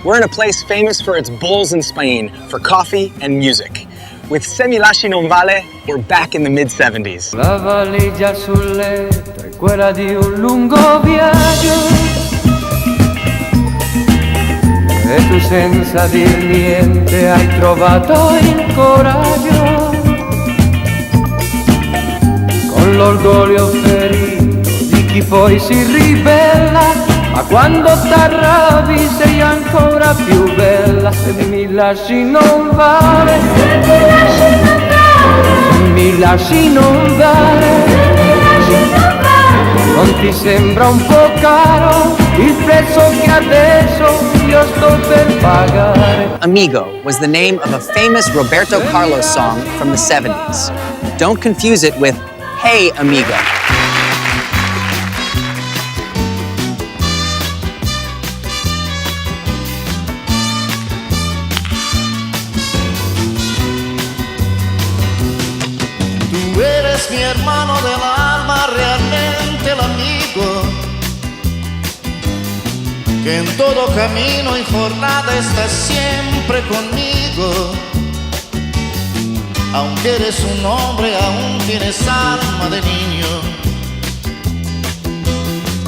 We're in a place famous for its bulls in Spain, for coffee and music. With Se mi lasci non vale, we're back in the mid-70s. La valigia sul letto è quella di un lungo viaggio e tu senza dir niente hai trovato il coraggio, con l'orgoglio ferito di chi poi si ribella. Ma quando t'arrabbi sei ancora più bella. Se mi lasci non vale, se mi lasci non vale, se mi lasci non vale, se mi lasci non vale. Non ti sembra un po' caro il prezzo che adesso io sto per pagare? Amigo was the name of a famous Roberto Carlos song from the 70s. Don't confuse it with Hey Amigo. Mi hermano del alma, realmente el amigo que en todo camino y jornada está siempre conmigo. Aunque eres un hombre, aún tienes alma de niño.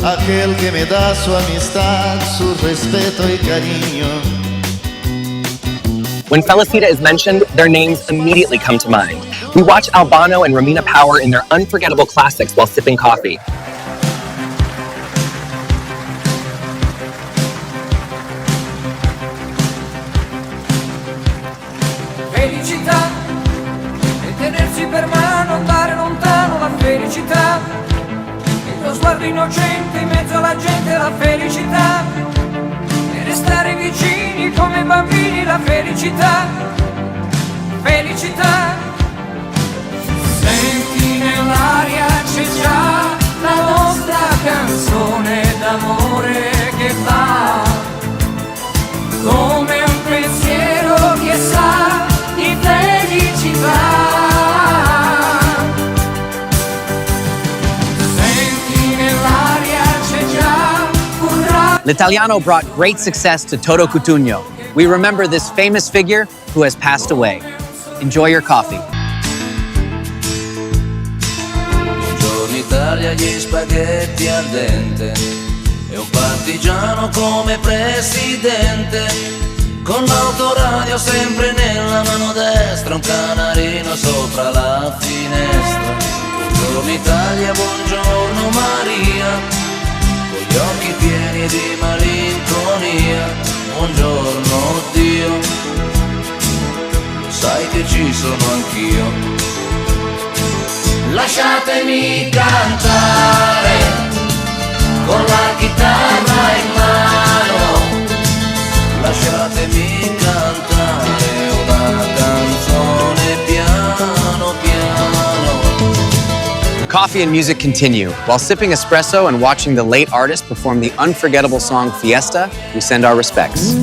Aquel que me da su amistad, su respeto y cariño. When Felicita is mentioned, their names immediately come to mind. We watch Albano and Romina Power in their unforgettable classics while sipping coffee. Felicità e tenersi per mano, andare lontano, la felicità. Il tuo sguardo innocente in mezzo alla gente, la felicità. E restare vicini come bambini, la felicità. Felicità. Senti nell'aria c'è già la nostra canzone d'amore che fa come un pensiero che sa di felicità. Senti nell'aria c'è già un raggio. L'Italiano brought great success to Toto Cutugno. We remember this famous figure who has passed away. Enjoy your coffee. Italia gli spaghetti al dente e un partigiano come presidente, con l'autoradio sempre nella mano destra, un canarino sopra la finestra. Buongiorno Italia, buongiorno Maria, con gli occhi pieni di malinconia. Buongiorno Dio, sai che ci sono anch'io. Lasciatemi cantare con la chitarra in mano, lasciatemi cantare una canzone piano piano. Coffee and music continue. While sipping espresso and watching the late artist perform the unforgettable song Fiesta, we send our respects.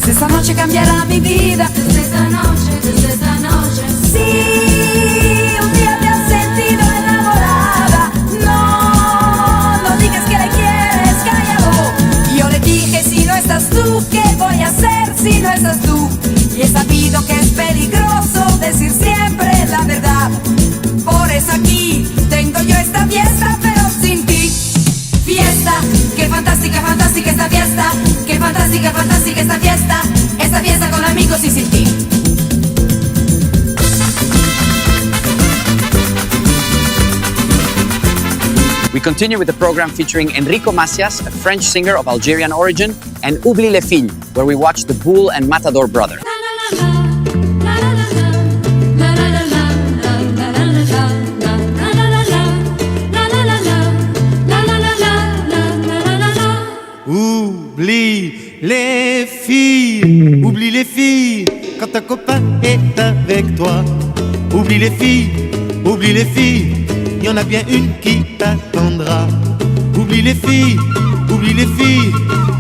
Esta noche cambiará mi vida. Desde esta noche. Sí, un día te has sentido enamorada. No, no digas que le quieres, cállalo. Yo le dije, si no estás tú, ¿qué voy a hacer si no estás tú? Y he sabido que es peligroso decir siempre la verdad. Por eso aquí tengo yo esta fiesta, pero sin ti. Fiesta, qué fantástica, fantástica esta fiesta. Qué fantástica, fantástica esta fiesta. Esta fiesta con amigos y sin ti. We continue with the program featuring Enrico Macias, a French singer of Algerian origin, and Oublie les filles, where we watch the Boule and Matador brother. Oublie les filles quand un copain est avec toi. Oublie les filles, y en a bien une qui t'attendra. Oublie les filles Oublie les filles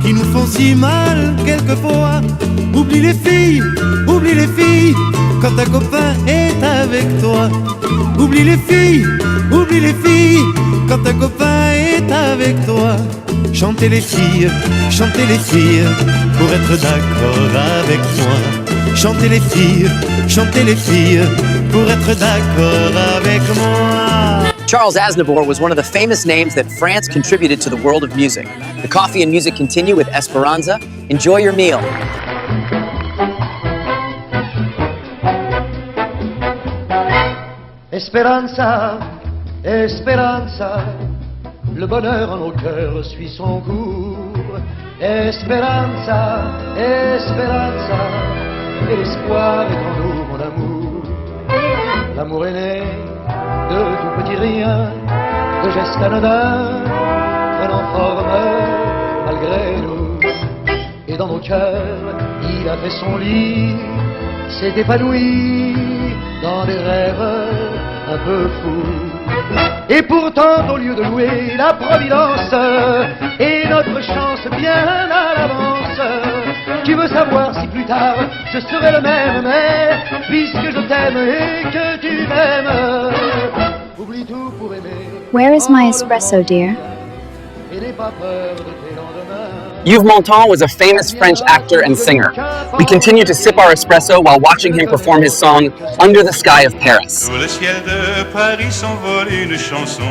qui nous font si mal quelquefois. Oublie les filles quand ta copain est avec toi. Oublie les filles quand ta copain est avec toi. Chantez les filles pour être d'accord avec moi. Chantez les filles pour être d'accord avec moi. Charles Aznavour was one of the famous names that France contributed to the world of music. The coffee and music continue with Esperanza. Enjoy your meal. Esperanza, Esperanza, le bonheur en nos cœurs suit son cours. Esperanza, Esperanza, et l'espoir est en nous, mon amour. L'amour est né de tout petit rien, de gestes anodins, prenant forme malgré nous. Et dans nos cœurs, il a fait son lit, s'est épanoui dans des rêves un peu fous. Et pourtant, au lieu de louer la providence et notre chance bien à l'avance, tu veux savoir si plus tard je serai le même, mais puisque je t'aime et que tu m'aimes, oublie tout pour aimer. Where is my espresso, dear? Et n'aie pas peur de tes lendemains. Yves Montand was a famous French actor and singer. We continue to sip our espresso while watching him perform his song, Under the Sky of Paris. Sous le ciel de Paris s'envole une chanson.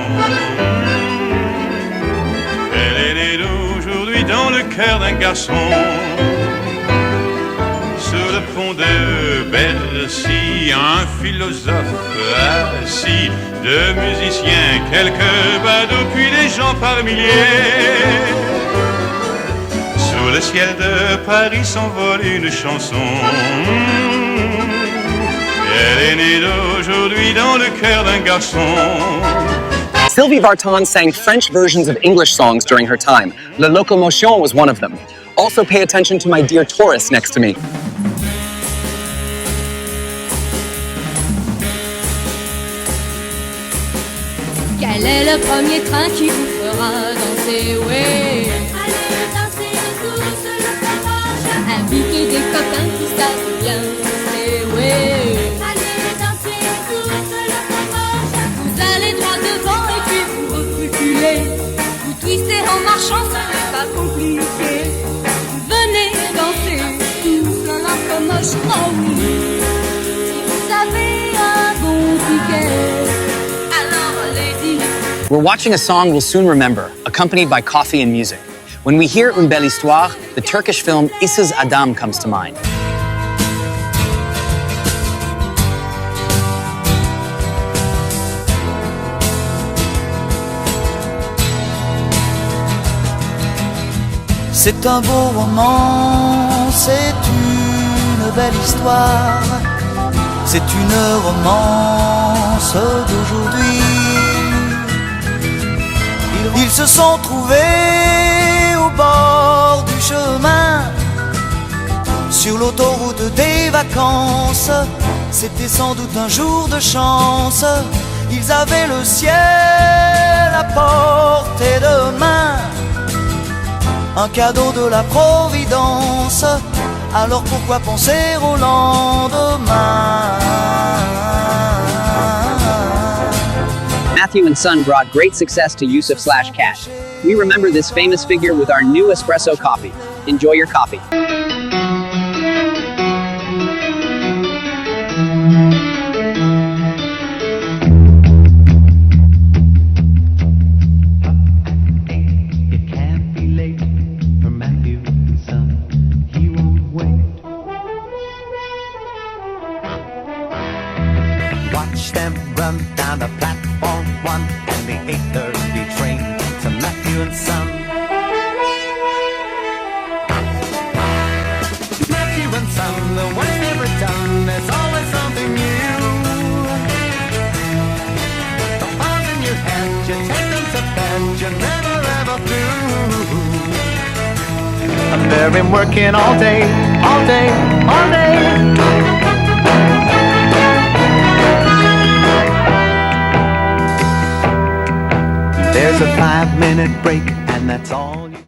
Elle est née d'aujourd'hui dans le cœur d'un garçon. Sous le pont de Bercy, un philosophe assis, deux musiciens, quelques badauds, puis des gens par milliers. Sous le ciel de Paris s'envole une chanson. Elle est née d'aujourd'hui dans le cœur d'un garçon. Sylvie Vartan sang French versions of English songs during her time. La Locomotion was one of them. Also pay attention to my dear Taurus next to me. Quel est le premier train qui vous fera danser, ouais? Allez danser tous le dimanche. Invitez des copains qui savent bien danser, ouais. Allez danser tous le dimanche. Vous allez droit devant et puis vous reculez. Vous twistez en marchant, ce n'est pas compliqué. Venez danser tous la locomotion, oh oui. Si vous avez un bon ticket. We're watching a song we'll soon remember, accompanied by coffee and music. When we hear Une belle histoire, the Turkish film Issız Adam comes to mind. C'est un beau roman, c'est une belle histoire, c'est une romance d'aujourd'hui. Ils se sont trouvés au bord du chemin, sur l'autoroute des vacances. C'était sans doute un jour de chance. Ils avaient le ciel à portée de main, un cadeau de la Providence. Alors pourquoi penser au lendemain? Matthew and Son brought great success to Yusuf/Cat. We remember this famous figure with our new espresso coffee. Enjoy your coffee. It can't be late for Matthew and Son. He won't wait. Watch them run down the platform 1 and the 8:30 train to Matthew and Son. Matthew and Son, the work's never done, there's always something new. The balls in your hand, you take them to bed, you're never ever through. They've been working all day, all day, all day. There's a 5-minute break, and that's all.